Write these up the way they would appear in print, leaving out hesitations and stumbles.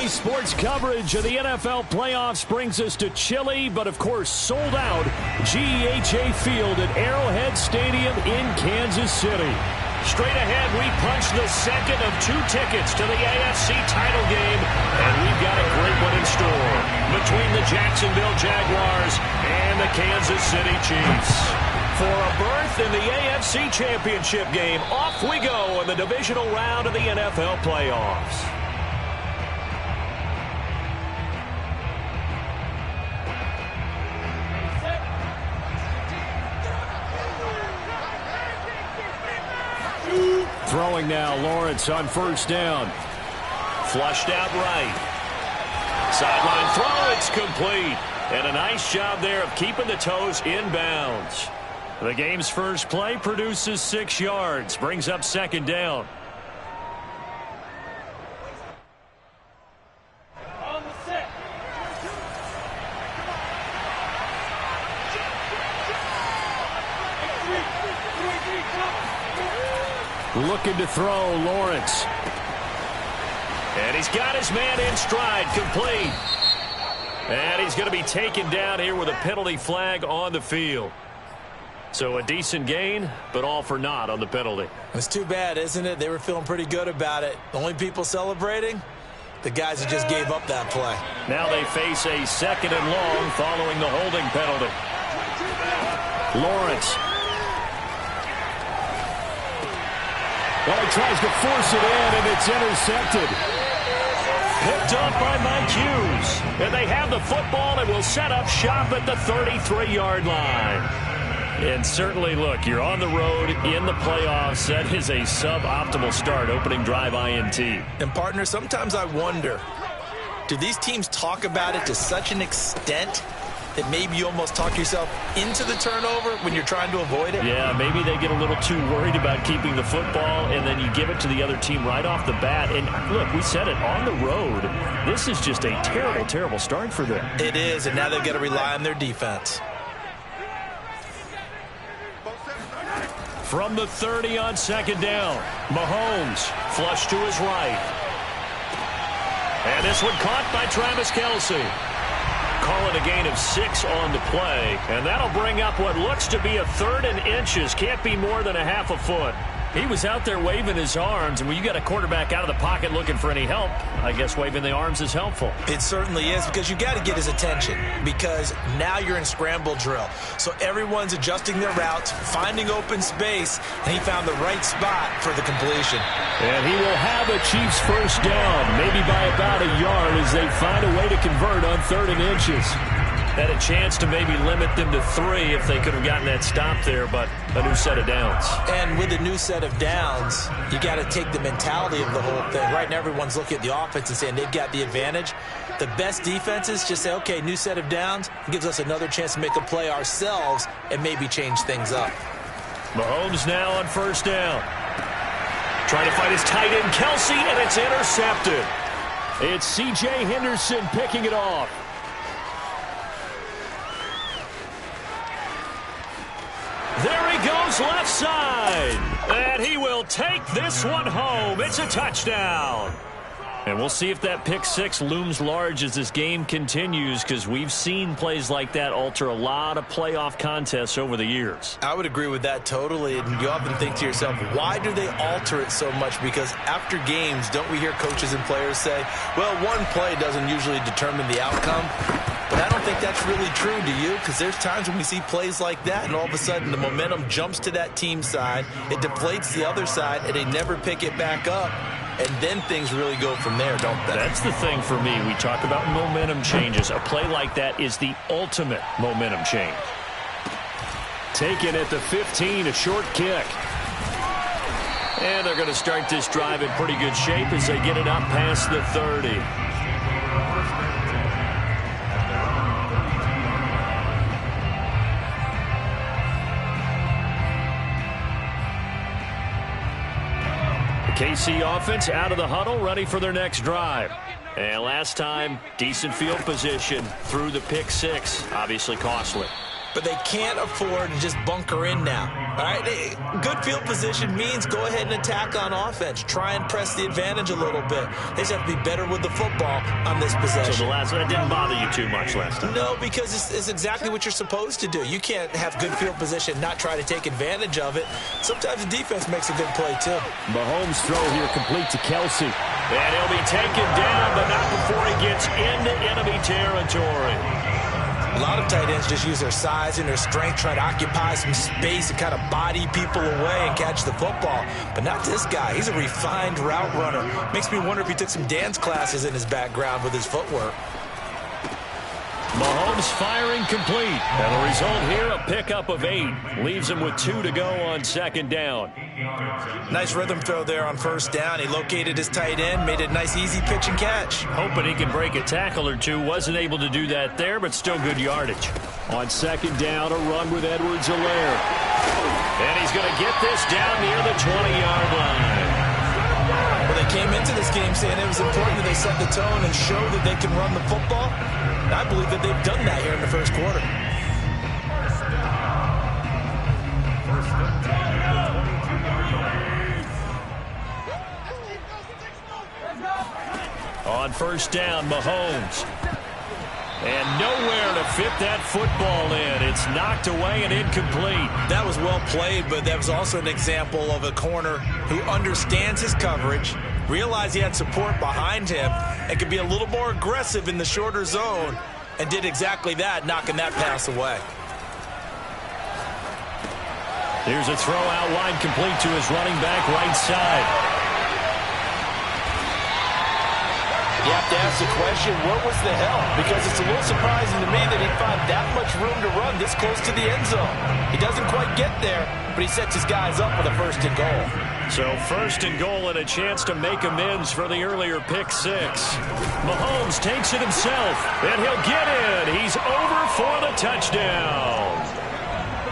Daily sports coverage of the NFL playoffs brings us to chilly, but of course sold out GEHA Field at Arrowhead Stadium in Kansas City. Straight ahead, we punch the second of 2 tickets to the AFC title game, and we've got a great one in store between the Jacksonville Jaguars and the Kansas City Chiefs. For a berth in the AFC Championship game, off we go in the divisional round of the NFL playoffs. Throwing now, Lawrence on first down. Flushed out right. Sideline throw, it's complete. And a nice job there of keeping the toes in bounds. The game's first play produces 6 yards, brings up second down. Looking to throw, Lawrence. And he's got his man in stride, complete. And he's going to be taken down here with a penalty flag on the field. So a decent gain, but all for naught on the penalty. It's too bad, isn't it? They were feeling pretty good about it. The only people celebrating, the guys who just gave up that play. Now they face a second and long following the holding penalty. Lawrence. Well, he tries to force it in, and it's intercepted. Picked up by Mike Hughes. And they have the football and will set up shop at the 33-yard line. And certainly, look, you're on the road in the playoffs. That is a suboptimal start, opening drive INT. And, partner, sometimes I wonder, do these teams talk about it to such an extent that maybe you almost talk yourself into the turnover when you're trying to avoid it? Yeah, maybe they get a little too worried about keeping the football, and then you give it to the other team right off the bat. And, look, we said it, on the road, this is just a terrible, terrible start for them. It is, and now they've got to rely on their defense. From the 30 on second down, Mahomes flush to his right. And this one caught by Travis Kelce. Call it a gain of 6 on the play, and that'll bring up what looks to be a 3rd and inches. Can't be more than a half a foot. He was out there waving his arms, and when you got a quarterback out of the pocket looking for any help, I guess waving the arms is helpful. It certainly is, because you got to get his attention, because now you're in scramble drill. So everyone's adjusting their routes, finding open space, and he found the right spot for the completion. And he will have a Chiefs first down, maybe by about a yard, as they find a way to convert on 3rd and inches. Had a chance to maybe limit them to 3 if they could have gotten that stop there, but a new set of downs. And with a new set of downs, you got to take the mentality of the whole thing. Right now, everyone's looking at the offense and saying they've got the advantage. The best defenses just say, okay, new set of downs. It gives us another chance to make a play ourselves and maybe change things up. Mahomes now on first down. Trying to fight his tight end, Kelce, and it's intercepted. It's C.J. Henderson picking it off. There he goes left side. And he will take this one home. It's a touchdown. And we'll see if that pick 6 looms large as this game continues, because we've seen plays like that alter a lot of playoff contests over the years. I would agree with that totally. And you often think to yourself, why do they alter it so much? Because after games, don't we hear coaches and players say, well, one play doesn't usually determine the outcome? But I don't think that's really true, do you? Because there's times when we see plays like that, and all of a sudden the momentum jumps to that team side, it deflates the other side, and they never pick it back up. And then things really go from there, don't they? That's the thing for me. We talk about momentum changes. A play like that is the ultimate momentum change. Taken at the 15, a short kick. And they're going to start this drive in pretty good shape as they get it up past the 30. KC offense out of the huddle, ready for their next drive. And last time, decent field position through the pick 6, obviously costly. But they can't afford to just bunker in now. All right, good field position means go ahead and attack on offense. Try and press the advantage a little bit. They just have to be better with the football on this possession. So that didn't bother you too much last time? No, because it's exactly what you're supposed to do. You can't have good field position, not try to take advantage of it. Sometimes the defense makes a good play, too. Mahomes' throw here complete to Kelsey. And he'll be taken down, but not before he gets into enemy territory. A lot of tight ends just use their size and their strength, try to occupy some space and kind of body people away and catch the football. But not this guy. He's a refined route runner. Makes me wonder if he took some dance classes in his background with his footwork. Mahomes firing complete. And the result here, a pickup of 8. Leaves him with 2 to go on second down. Nice rhythm throw there on first down. He located his tight end, made a nice easy pitch and catch. Hoping he can break a tackle or two. Wasn't able to do that there, but still good yardage. On second down, a run with Edwards-Helaire. And he's going to get this down near the 20-yard line. Well, they came into this game saying it was important that they set the tone and show that they can run the football. And I believe that they've done that here in the first quarter. On first down, Mahomes. And nowhere to fit that football in. It's knocked away and incomplete. That was well played, but that was also an example of a corner who understands his coverage, realized he had support behind him, and could be a little more aggressive in the shorter zone, and did exactly that, knocking that pass away. Here's a throw out wide complete to his running back right side. You have to ask the question, what was the hell? Because it's a little surprising to me that he'd find that much room to run this close to the end zone. He doesn't quite get there, but he sets his guys up with a first and goal. So first and goal and a chance to make amends for the earlier pick 6. Mahomes takes it himself, and he'll get in. He's over for the touchdown.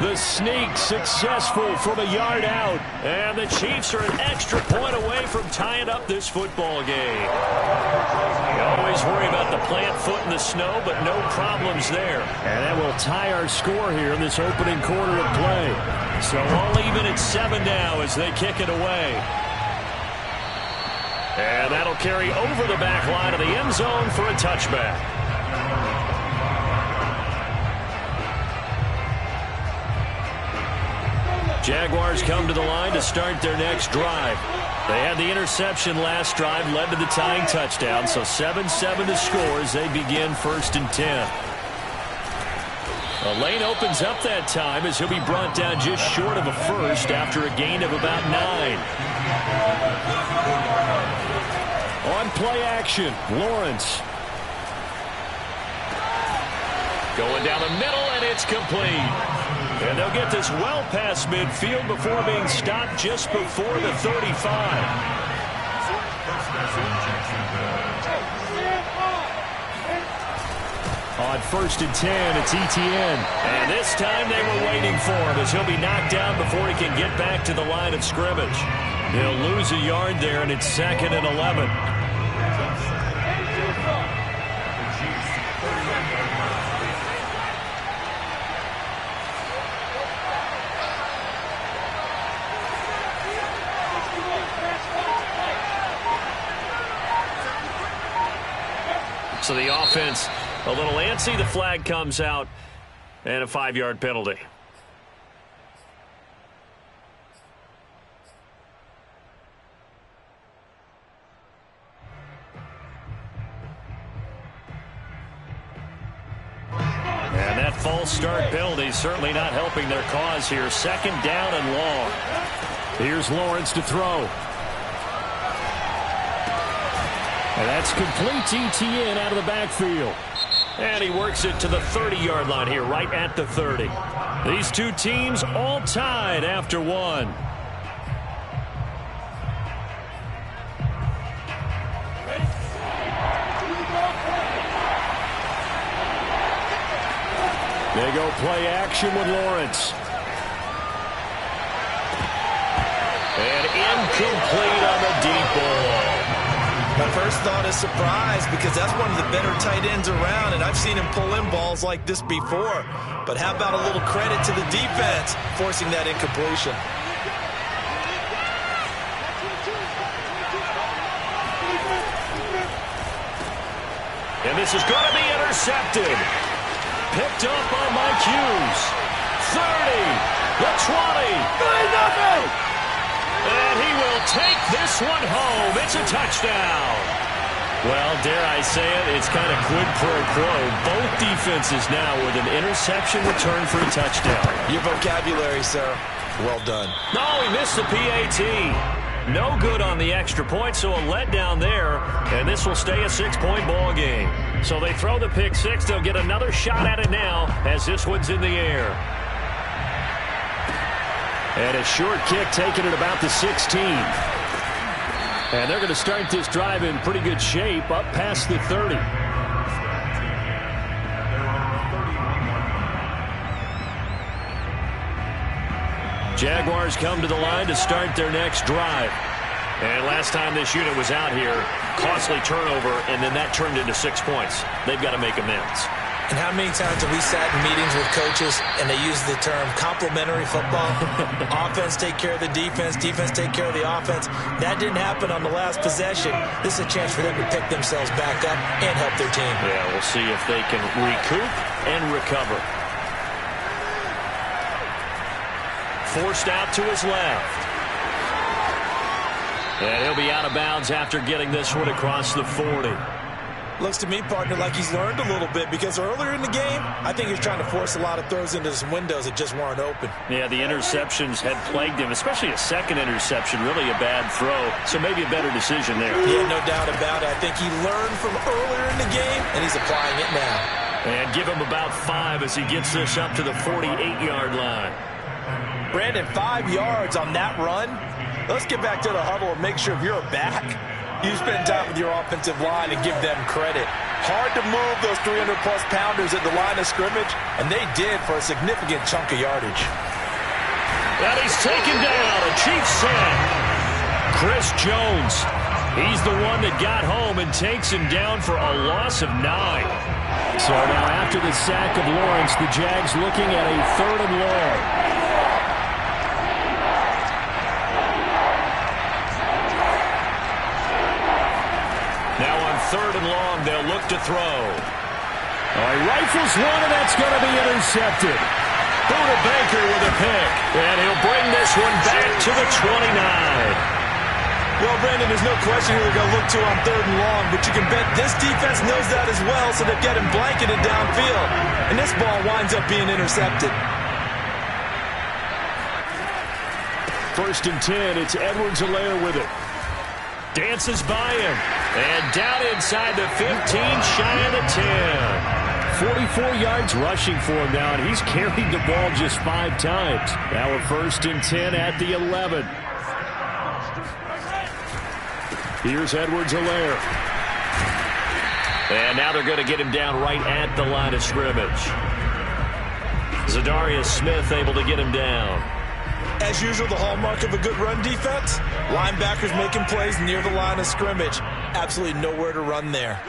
The sneak successful from a yard out. And the Chiefs are an extra point away from tying up this football game. You always worry about the plant foot in the snow, but no problems there. And that will tie our score here in this opening quarter of play. So all even at 7 now as they kick it away. And that'll carry over the back line of the end zone for a touchback. Jaguars come to the line to start their next drive. They had the interception last drive, led to the tying touchdown, so 7-7 to score as they begin first and 10. A lane opens up that time as he'll be brought down just short of a first after a gain of about 9. On play action, Lawrence. Going down the middle, and it's complete. And they'll get this well past midfield before being stopped just before the 35. On first and 10, it's Etienne. And this time they were waiting for him as he'll be knocked down before he can get back to the line of scrimmage. He'll lose a yard there, and it's 2nd and 11. So the offense a little antsy. The flag comes out and a 5-yard penalty. And that false start penalty certainly not helping their cause here. 2nd down and long. Here's Lawrence to throw. And that's complete to Etienne out of the backfield. And he works it to the 30-yard line here, right at the 30. These two teams all tied after 1. They go play action with Lawrence. And incomplete on the deep ball. My first thought is surprise because that's one of the better tight ends around, and I've seen him pull in balls like this before. But how about a little credit to the defense forcing that incompletion? And this is going to be intercepted. Picked up on Mike Hughes. 30, the 20. 3-0. And he will take this one home. It's a touchdown. Well, dare I say it, it's kind of quid pro quo. Both defenses now with an interception return for a touchdown. Your vocabulary, sir. Well done. No, he missed the PAT. No good on the extra point, so a letdown there. And this will stay a 6-point ball game. So they throw the pick six. They'll get another shot at it now as this one's in the air. And a short kick taken at about the 16. And they're going to start this drive in pretty good shape up past the 30. Jaguars come to the line to start their next drive. And last time this unit was out here, costly turnover, and then that turned into 6 points. They've got to make amends. And how many times have we sat in meetings with coaches and they use the term complementary football? Offense take care of the defense, defense take care of the offense. That didn't happen on the last possession. This is a chance for them to pick themselves back up and help their team. Yeah, we'll see if they can recoup and recover. Forced out to his left. And he'll be out of bounds after getting this one across the 40. Looks to me, partner, like he's learned a little bit because earlier in the game, I think he was trying to force a lot of throws into some windows that just weren't open. Yeah, the interceptions had plagued him, especially a second interception, really a bad throw. So maybe a better decision there. Yeah, no doubt about it. I think he learned from earlier in the game, and he's applying it now. And give him about 5 as he gets this up to the 48-yard line. Brandon, 5 yards on that run. Let's get back to the huddle and make sure if you're back, you spend time with your offensive line and give them credit. Hard to move those 300-plus pounders at the line of scrimmage, and they did for a significant chunk of yardage. And he's taken down, a Chiefs sack. Chris Jones, he's the one that got home and takes him down for a loss of 9. So now after the sack of Lawrence, the Jags looking at a 3rd and long. Now on 3rd and long, they'll look to throw. He rifles one, and that's going to be intercepted. Buda Baker with a pick, and he'll bring this one back to the 29. Well, Brandon, there's no question who they're going to look to on 3rd and long, but you can bet this defense knows that as well, so they've got him blanketed downfield. And this ball winds up being intercepted. 1st and 10, it's Edwards-Helaire with it. Dances by him. And down inside the 15, shy of the 10. 44 yards rushing for him now, and he's carried the ball just 5 times. Now a 1st and 10 at the 11. Here's Edwards-Helaire. And now they're going to get him down right at the line of scrimmage. Zadarius Smith able to get him down. As usual, the hallmark of a good run defense, linebackers making plays near the line of scrimmage. Absolutely nowhere to run there.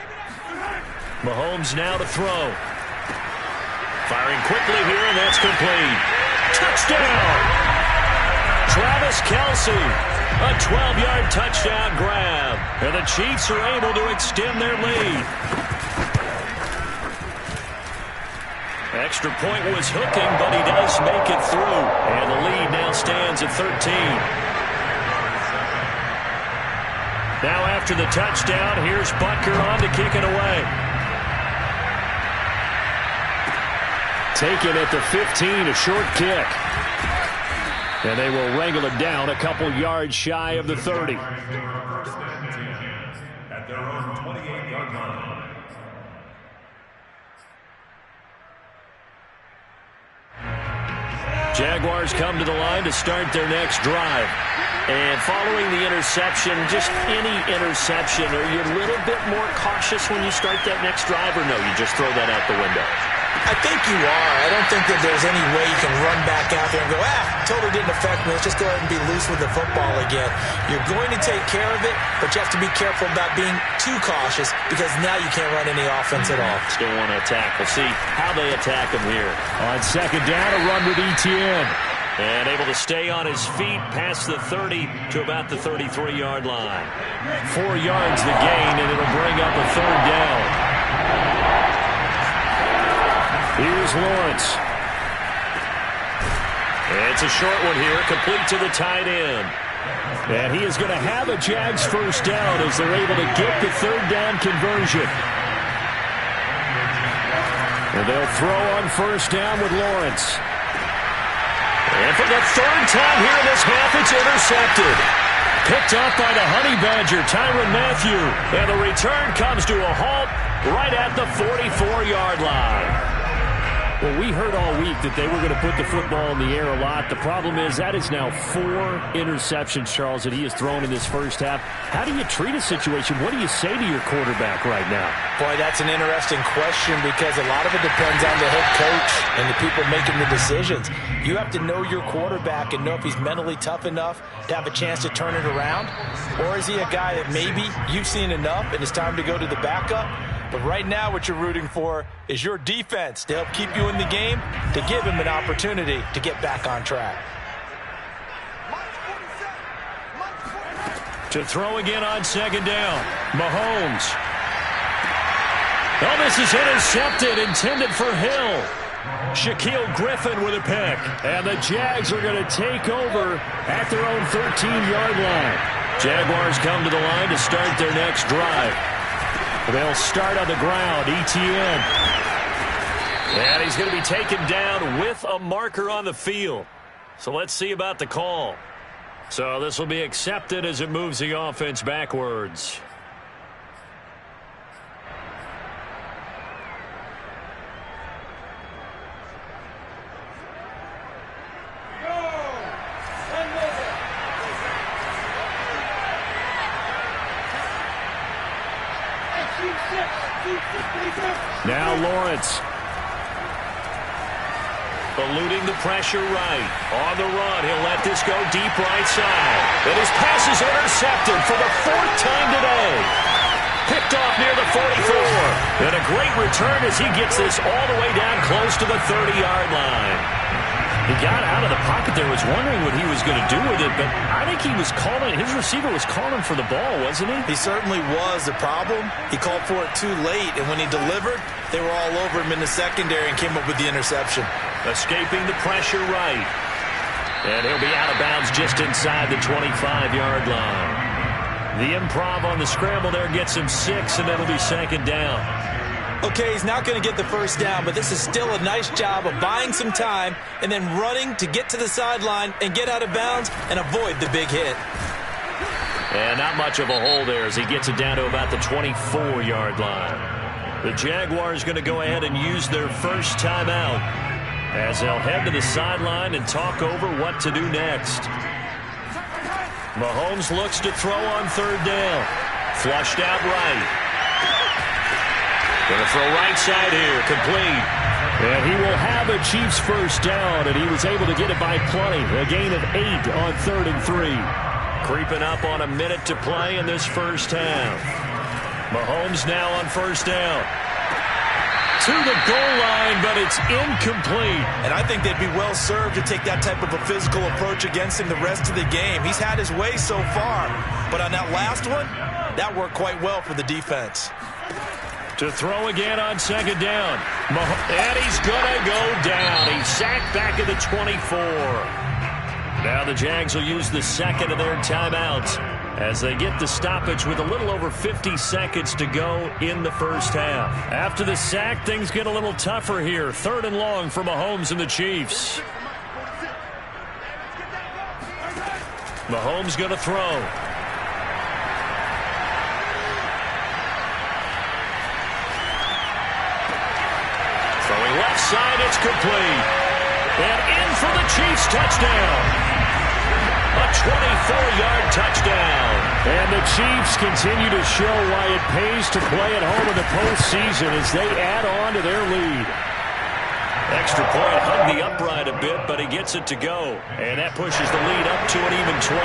Mahomes now to throw. Firing quickly here, and that's complete. Touchdown! Travis Kelce, a 12-yard touchdown grab. And the Chiefs are able to extend their lead. Extra point was hooking, but he does make it through. And the lead now stands at 13. Now after the touchdown, here's Butker on to kick it away. Taken at the 15, a short kick. And they will wrangle it down a couple yards shy of the 30. At their own 28-yard line. Jaguars come to the line to start their next drive. And following the interception, just any interception, are you a little bit more cautious when you start that next drive, or no, you just throw that out the window? I think you are. I don't think that there's any way you can run back out there and go, totally didn't affect me. Let's just go ahead and be loose with the football again. You're going to take care of it, but you have to be careful about being too cautious because now you can't run any offense at all. Still want to attack. We'll see how they attack him here. On second down, a run with Etienne. And able to stay on his feet past the 30 to about the 33-yard line. 4 yards the gain, and it'll bring up a third down. Here's Lawrence. It's a short one here, complete to the tight end. And he is going to have a Jags first down as they're able to get the third down conversion. And they'll throw on first down with Lawrence. And for the third time here in this half, it's intercepted. Picked up by the Honey Badger, Tyrann Mathieu. And the return comes to a halt right at the 44-yard line. Well, we heard all week that they were going to put the football in the air a lot. The problem is that is now 4 interceptions, Charles, that he has thrown in this first half. How do you treat a situation? What do you say to your quarterback right now? Boy, that's an interesting question because a lot of it depends on the head coach and the people making the decisions. You have to know your quarterback and know if he's mentally tough enough to have a chance to turn it around, or is he a guy that maybe you've seen enough and it's time to go to the backup? But right now what you're rooting for is your defense to help keep you in the game, to give him an opportunity to get back on track. To throw again on second down, Mahomes. Oh, this is intercepted, intended for Hill. Shaquille Griffin with a pick. And the Jags are going to take over at their own 13-yard line. Jaguars come to the line to start their next drive. They'll start on the ground. Etienne. And he's going to be taken down with a marker on the field. So let's see about the call. So this will be accepted as it moves the offense backwards. Now Lawrence. Eluding the pressure right. On the run, he'll let this go deep right side. And his pass is intercepted for the 4th time today. Picked off near the 44. And a great return as he gets this all the way down close to the 30-yard line. He got out of the pocket there, was wondering what he was going to do with it, but I think he was calling, his receiver was calling for the ball, wasn't he? He certainly was. The problem, he called for it too late, and when he delivered, they were all over him in the secondary and came up with the interception. Escaping the pressure right. And he'll be out of bounds just inside the 25-yard line. The improv on the scramble there gets him 6, and that'll be second down. Okay, he's not going to get the first down, but this is still a nice job of buying some time and then running to get to the sideline and get out of bounds and avoid the big hit. And not much of a hole there as he gets it down to about the 24-yard line. The Jaguars going to go ahead and use their first timeout as they'll head to the sideline and talk over what to do next. Mahomes looks to throw on third down. Flushed out right. Going to throw right side here, complete. And he will have a Chiefs first down, and he was able to get it by plenty. A gain of 8 on 3rd and 3. Creeping up on a minute to play in this first half. Mahomes now on first down. To the goal line, but it's incomplete. And I think they'd be well served to take that type of a physical approach against him the rest of the game. He's had his way so far, but on that last one, that worked quite well for the defense. To throw again on second down. And he's going to go down. He's sacked back at the 24. Now the Jags will use the second of their timeouts as they get the stoppage with a little over 50 seconds to go in the first half. After the sack, things get a little tougher here. 3rd and long for Mahomes and the Chiefs. Mahomes going to throw. Throwing left side, it's complete. And in for the Chiefs touchdown. A 24-yard touchdown. And the Chiefs continue to show why it pays to play at home in the postseason as they add on to their lead. Extra point, hung the upright a bit, but he gets it to go. And that pushes the lead up to an even 20.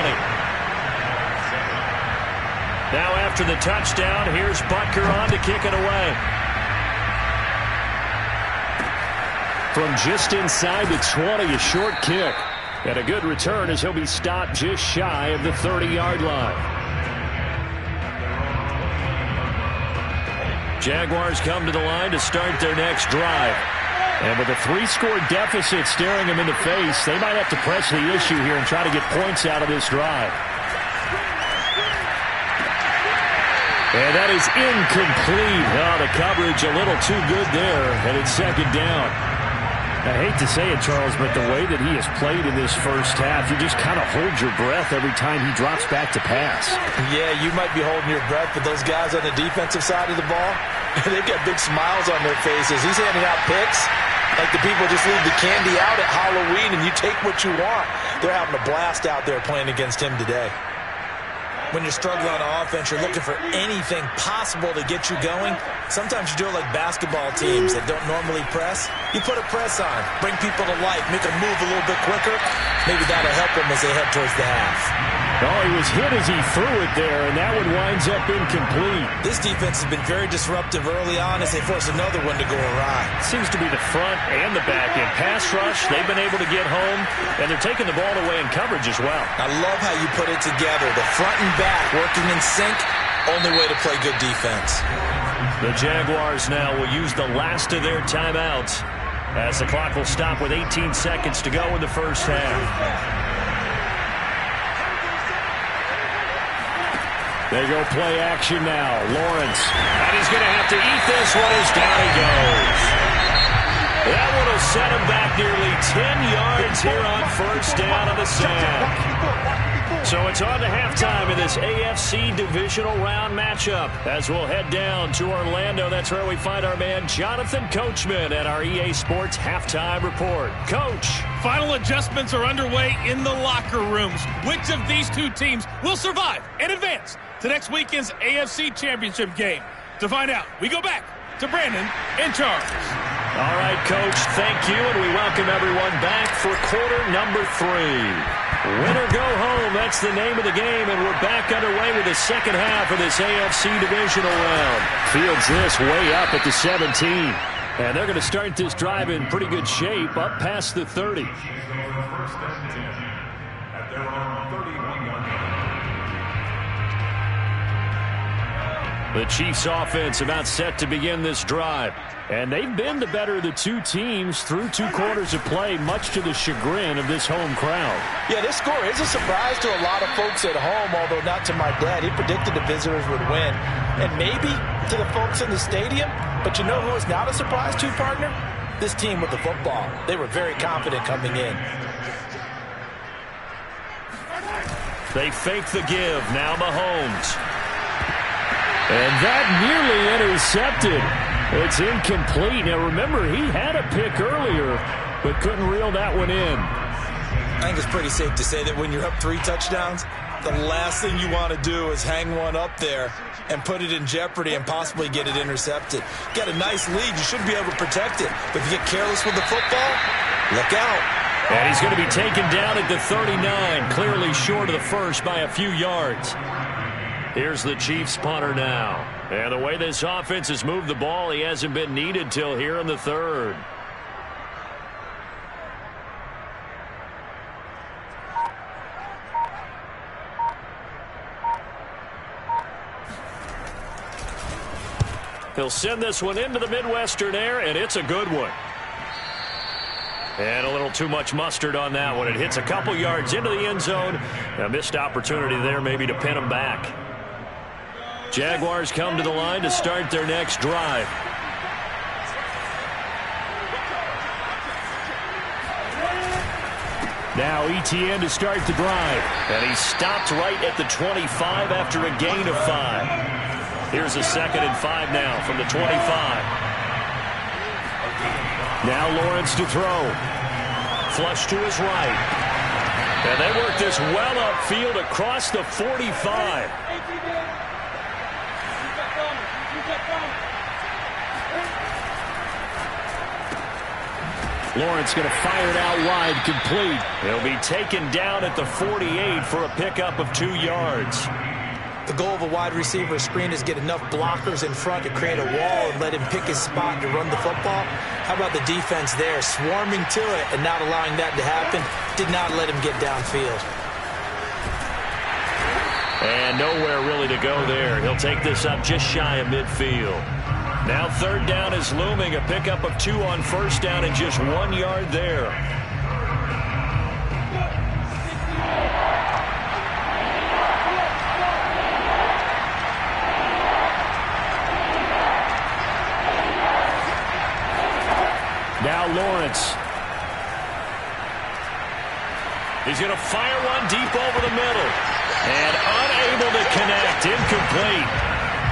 Now after the touchdown, here's Butker on to kick it away. From just inside the 20, a short kick. And a good return as he'll be stopped just shy of the 30-yard line. Jaguars come to the line to start their next drive. And with a 3-score deficit staring them in the face, they might have to press the issue here and try to get points out of this drive. And that is incomplete. Oh, the coverage a little too good there, and it's second down. I hate to say it, Charles, but the way that he has played in this first half, you just kind of hold your breath every time he drops back to pass. Yeah, you might be holding your breath, but those guys on the defensive side of the ball, they've got big smiles on their faces. He's handing out picks like the people just leave the candy out at Halloween and you take what you want. They're having a blast out there playing against him today. When you're struggling on offense, you're looking for anything possible to get you going. Sometimes you do it like basketball teams that don't normally press. You put a press on, bring people to life, make them move a little bit quicker. Maybe that'll help them as they head towards the half. Oh, he was hit as he threw it there, and that one winds up incomplete. This defense has been very disruptive early on as they force another one to go awry. Seems to be the front and the back end. Pass rush, they've been able to get home, and they're taking the ball away in coverage as well. I love how you put it together. The front and back working in sync, only way to play good defense. The Jaguars now will use the last of their timeouts as the clock will stop with 18 seconds to go in the first half. They go play action now. Lawrence. And he's going to have to eat this one as down he goes. That one will set him back nearly 10 yards here on first down on the sack. So it's on to halftime in this AFC divisional round matchup as we'll head down to Orlando. That's where we find our man Jonathan Coachman at our EA Sports Halftime Report. Coach. Final adjustments are underway in the locker rooms. Which of these two teams will survive and advance to next weekend's AFC Championship game? To find out, we go back to Brandon and Charles. All right, Coach, thank you, and we welcome everyone back for quarter number 3. Win or go home, that's the name of the game, and we're back underway with the second half of this AFC divisional round. Fields this way up at the 17, and they're going to start this drive in pretty good shape, up past the 30. The Chiefs offense about set to begin this drive. And they've been the better of the two teams through 2 quarters of play, much to the chagrin of this home crowd. Yeah, this score is a surprise to a lot of folks at home, although not to my dad. He predicted the visitors would win. And maybe to the folks in the stadium. But you know who is not a surprise to, partner? This team with the football. They were very confident coming in. They fake the give. Now Mahomes. And that nearly intercepted. It's incomplete. Now, remember, he had a pick earlier, but couldn't reel that one in. I think it's pretty safe to say that when you're up 3 touchdowns, the last thing you want to do is hang one up there and put it in jeopardy and possibly get it intercepted. You got a nice lead. You should be able to protect it. But if you get careless with the football, look out. And he's going to be taken down at the 39, clearly short of the first by a few yards. Here's the Chiefs punter now. And the way this offense has moved the ball, he hasn't been needed till here in the 3rd. He'll send this one into the Midwestern air, and it's a good one. And a little too much mustard on that one. It hits a couple yards into the end zone. A missed opportunity there maybe to pin him back. Jaguars come to the line to start their next drive. Now Etienne to start the drive. And he stopped right at the 25 after a gain of 5. Here's a 2nd and 5 now from the 25. Now Lawrence to throw. Flush to his right. And they work this well upfield across the 45. Lawrence going to fire it out wide, complete. He'll be taken down at the 48 for a pickup of 2 yards. The goal of a wide receiver screen is get enough blockers in front to create a wall and let him pick his spot to run the football. How about the defense there, swarming to it and not allowing that to happen? Did not let him get downfield. And nowhere really to go there. He'll take this up just shy of midfield. Now 3rd down is looming. A pickup of 2 on 1st down and just 1 yard there. Now Lawrence. He's going to fire one deep over the middle. And unable to connect. Incomplete.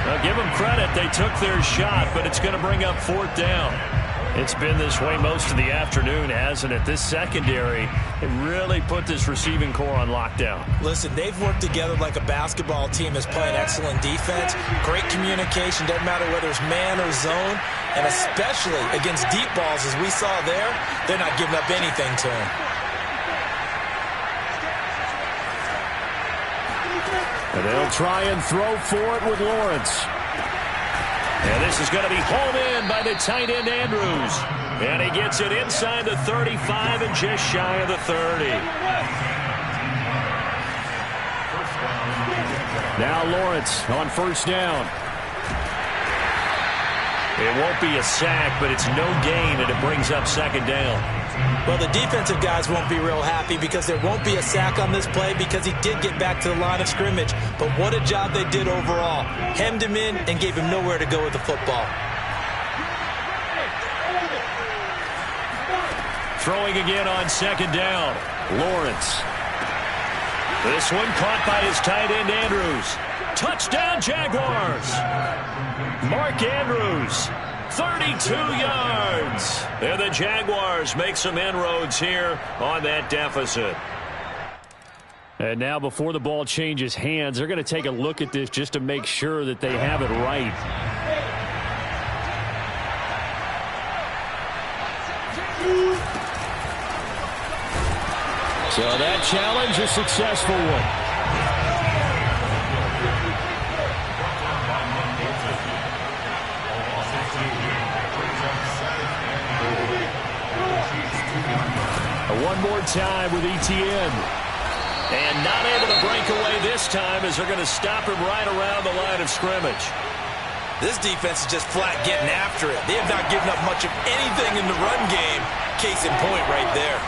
Now give them credit. They took their shot, but it's going to bring up 4th down. It's been this way most of the afternoon, hasn't it? This secondary, it really put this receiving core on lockdown. Listen, they've worked together like a basketball team that's playing excellent defense. Great communication. Doesn't matter whether it's man or zone. And especially against deep balls, as we saw there, they're not giving up anything to him. And they'll try and throw for it with Lawrence. And this is going to be hauled in by the tight end Andrews. And he gets it inside the 35 and just shy of the 30. Now Lawrence on 1st down. It won't be a sack, but it's no gain, and it brings up 2nd down. Well, the defensive guys won't be real happy because there won't be a sack on this play because he did get back to the line of scrimmage. But what a job they did overall. Hemmed him in and gave him nowhere to go with the football. Throwing again on 2nd down. Lawrence. This one caught by his tight end Andrews. Touchdown Jaguars. Mark Andrews. 32 yards. And the Jaguars make some inroads here on that deficit. And now before the ball changes hands, they're going to take a look at this just to make sure that they have it right. So that challenge is a successful one. One more time with Etienne. And not able to break away this time as they're going to stop him right around the line of scrimmage. This defense is just flat getting after it. They have not given up much of anything in the run game. Case in point right there.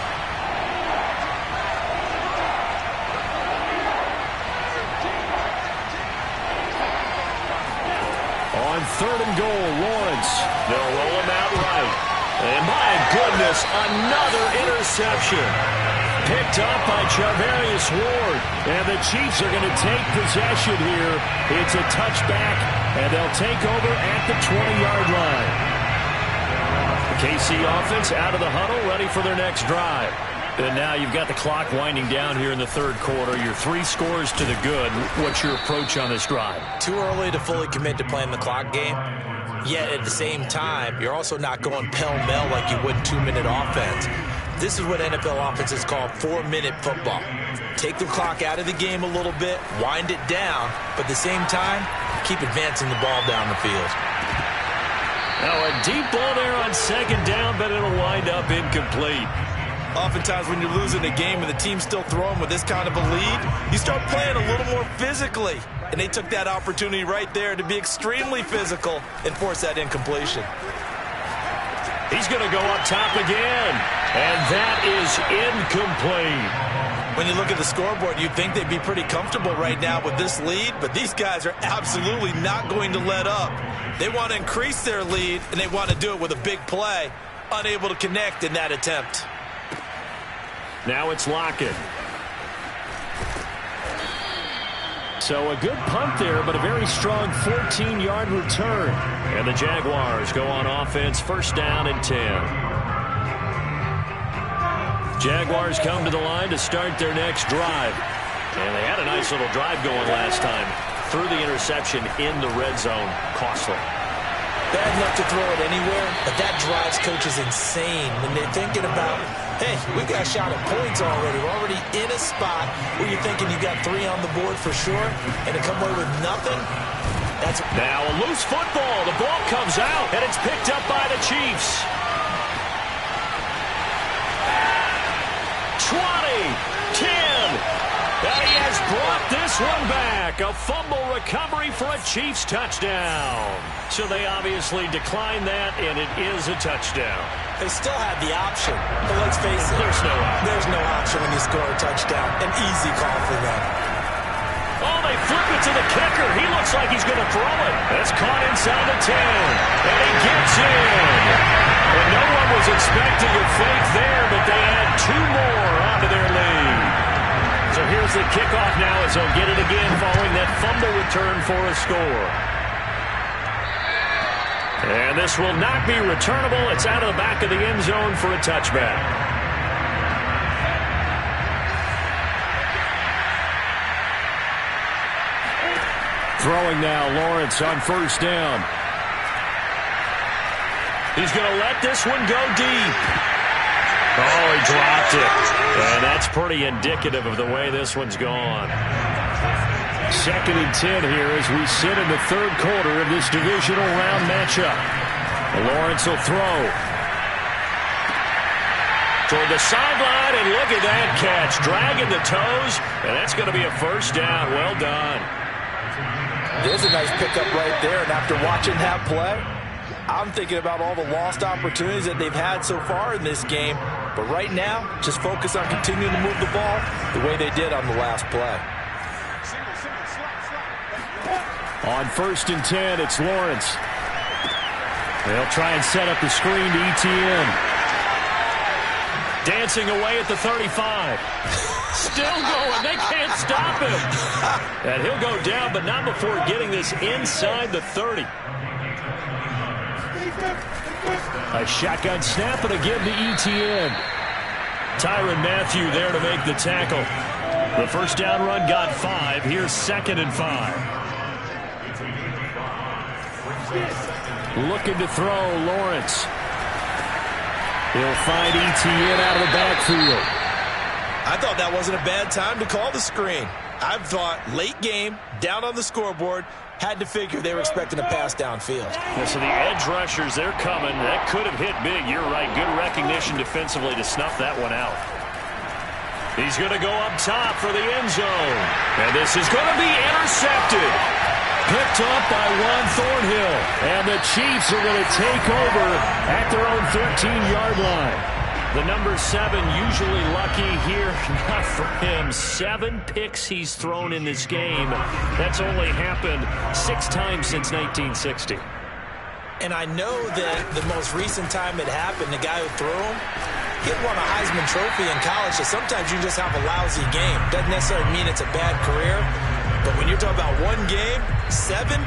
On 3rd and goal, Lawrence. They'll roll him out right. And my goodness, another interception. Picked up by Charvarius Ward. And the Chiefs are going to take possession here. It's a touchback, and they'll take over at the 20-yard line. The KC offense out of the huddle, ready for their next drive. And now you've got the clock winding down here in the 3rd quarter. You're 3 scores to the good. What's your approach on this drive? Too early to fully commit to playing the clock game. Yet at the same time, you're also not going pell-mell like you would 2-minute offense. This is what NFL offenses call 4-minute football. Take the clock out of the game a little bit, wind it down, but at the same time, keep advancing the ball down the field. Now a deep ball there on 2nd down, but it'll wind up incomplete. Oftentimes when you're losing a game and the team's still throwing with this kind of a lead, you start playing a little more physically. And they took that opportunity right there to be extremely physical and force that incompletion. He's going to go up top again. And that is incomplete. When you look at the scoreboard, you'd think they'd be pretty comfortable right now with this lead, but these guys are absolutely not going to let up. They want to increase their lead, and they want to do it with a big play. Unable to connect in that attempt. Now it's Lockett. So a good punt there, but a very strong 14-yard return. And the Jaguars go on offense, 1st down and 10. Jaguars come to the line to start their next drive. And they had a nice little drive going last time. Threw the interception in the red zone. Costly. bad enough to throw it anywhere, but that drives coaches insane when they're thinking about, hey, we got a shot at points already. We're already in a spot where you're thinking you got 3 on the board for sure, and to come away with nothing, that's... Now a loose football. The ball comes out, and it's picked up by the Chiefs. 20, 10, and he has brought this one back. A fumble recovery for a Chiefs touchdown. So they obviously declined that, and it is a touchdown. They still have the option, but let's face it. There's no option when you score a touchdown. An easy call for them. Oh, they flip it to the kicker. He looks like he's going to throw it. That's caught inside the 10, and he gets in. And no one was expecting a fake there, but they add 2 more onto their lead. So here's the kickoff now as they'll get it again following that fumble return for a score. And this will not be returnable. It's out of the back of the end zone for a touchback. Throwing now, Lawrence on first down. He's going to let this one go deep. Oh, he dropped it. And that's pretty indicative of the way this one's gone. 2nd and 10 here as we sit in the 3rd quarter of this divisional round matchup. Lawrence will throw. Toward the sideline, and look at that catch. Dragging the toes, and that's going to be a first down. Well done. There's a nice pickup right there, and after watching that play, I'm thinking about all the lost opportunities that they've had so far in this game. But right now, just focus on continuing to move the ball the way they did on the last play. On 1st and 10, it's Lawrence. They'll try and set up the screen to ETN. Dancing away at the 35. Still going. They can't stop him. And he'll go down, but not before getting this inside the 30. A shotgun snap and a give to ETN. Tyrann Mathieu there to make the tackle. The first down run got 5. Here's 2nd and 5. Looking to throw, Lawrence. He'll find ETN out of the backfield. I thought that wasn't a bad time to call the screen. I thought late game, down on the scoreboard, had to figure they were expecting a pass downfield. Yeah, so the edge rushers, they're coming. That could have hit big. You're right. Good recognition defensively to snuff that one out. He's going to go up top for the end zone. And this is going to be intercepted. Picked up by Juan Thornhill. And the Chiefs are going to take over at their own 13-yard line. The number 7 usually lucky here. Not for him. 7 picks he's thrown in this game. That's only happened 6 times since 1960. And I know that the most recent time it happened, the guy who threw him, he won a Heisman Trophy in college, so sometimes you just have a lousy game. Doesn't necessarily mean it's a bad career, but when you're talking about one game, 7,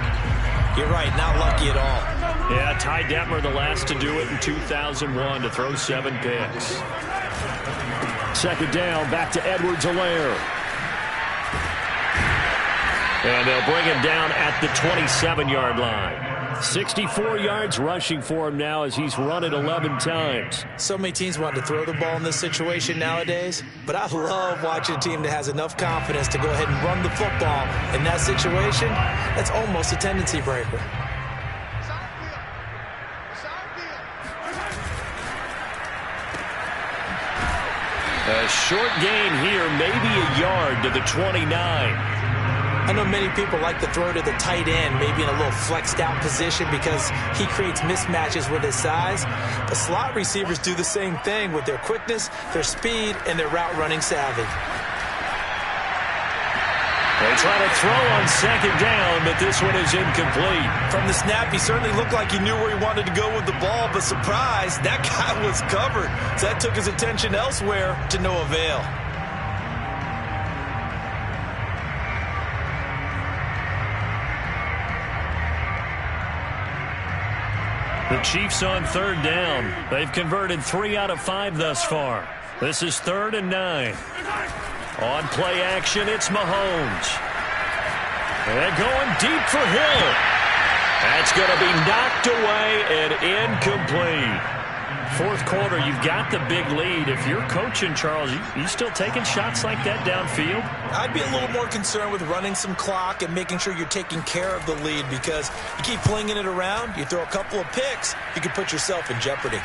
you're right, not lucky at all. Yeah, Ty Detmer, the last to do it in 2001, to throw 7 picks. 2nd down, back to Edwards-Helaire. And they'll bring him down at the 27-yard line. 64 yards rushing for him now as he's run it 11 times. So many teams want to throw the ball in this situation nowadays, but I love watching a team that has enough confidence to go ahead and run the football in that situation. That's almost a tendency breaker. A short gain here, maybe a yard to the 29. I know many people like to throw to the tight end, maybe in a little flexed out position because he creates mismatches with his size. But slot receivers do the same thing with their quickness, their speed, and their route running savvy. They try to throw on 2nd down, but this one is incomplete. From the snap, he certainly looked like he knew where he wanted to go with the ball, but surprise, that guy was covered. So that took his attention elsewhere to no avail. The Chiefs on 3rd down. They've converted 3 out of 5 thus far. This is 3rd and 9. On play action, it's Mahomes. And going deep for Hill. That's going to be knocked away and incomplete. Fourth quarter, you've got the big lead. If you're coaching, Charles, you still taking shots like that downfield? I'd be a little more concerned with running some clock and making sure you're taking care of the lead, because you keep flinging it around, you throw a couple of picks, you could put yourself in jeopardy.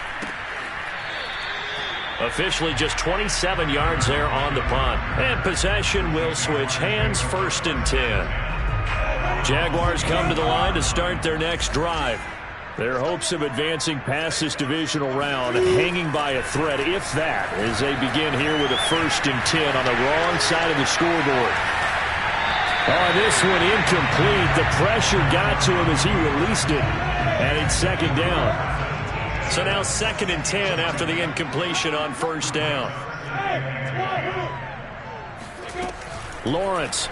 Officially just 27 yards there on the punt. And possession will switch hands, 1st and 10. Jaguars come to the line to start their next drive. Their hopes of advancing past this divisional round hanging by a thread, if that, as they begin here with a 1st and 10 on the wrong side of the scoreboard. Oh, this one incomplete. The pressure got to him as he released it, and it's 2nd down. So now 2nd and 10 after the incompletion on 1st down. Lawrence.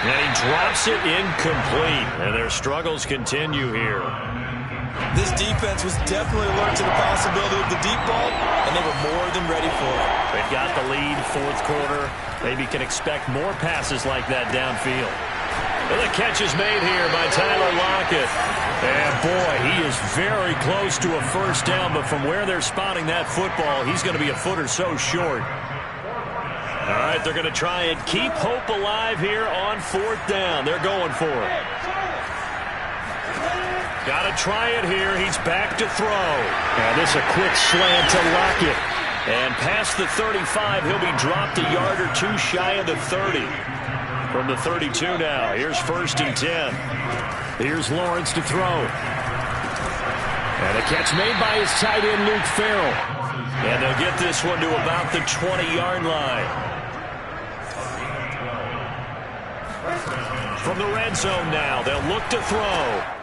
And he drops it incomplete. And their struggles continue here. This defense was definitely alert to the possibility of the deep ball, and they were more than ready for it. They've got the lead, 4th quarter. Maybe can expect more passes like that downfield. And the catch is made here by Tyler Lockett. And boy, he is very close to a 1st down, but from where they're spotting that football, he's going to be a foot or so short. All right, they're going to try and keep hope alive here on 4th down. They're going for it. Got to try it here. He's back to throw. And this a quick slant to Lockett. And past the 35, he'll be dropped a yard or two shy of the 30. From the 32 now, here's 1st and 10. Here's Lawrence to throw. And a catch made by his tight end, Luke Farrell. And they'll get this one to about the 20-yard line. From the red zone now, they'll look to throw.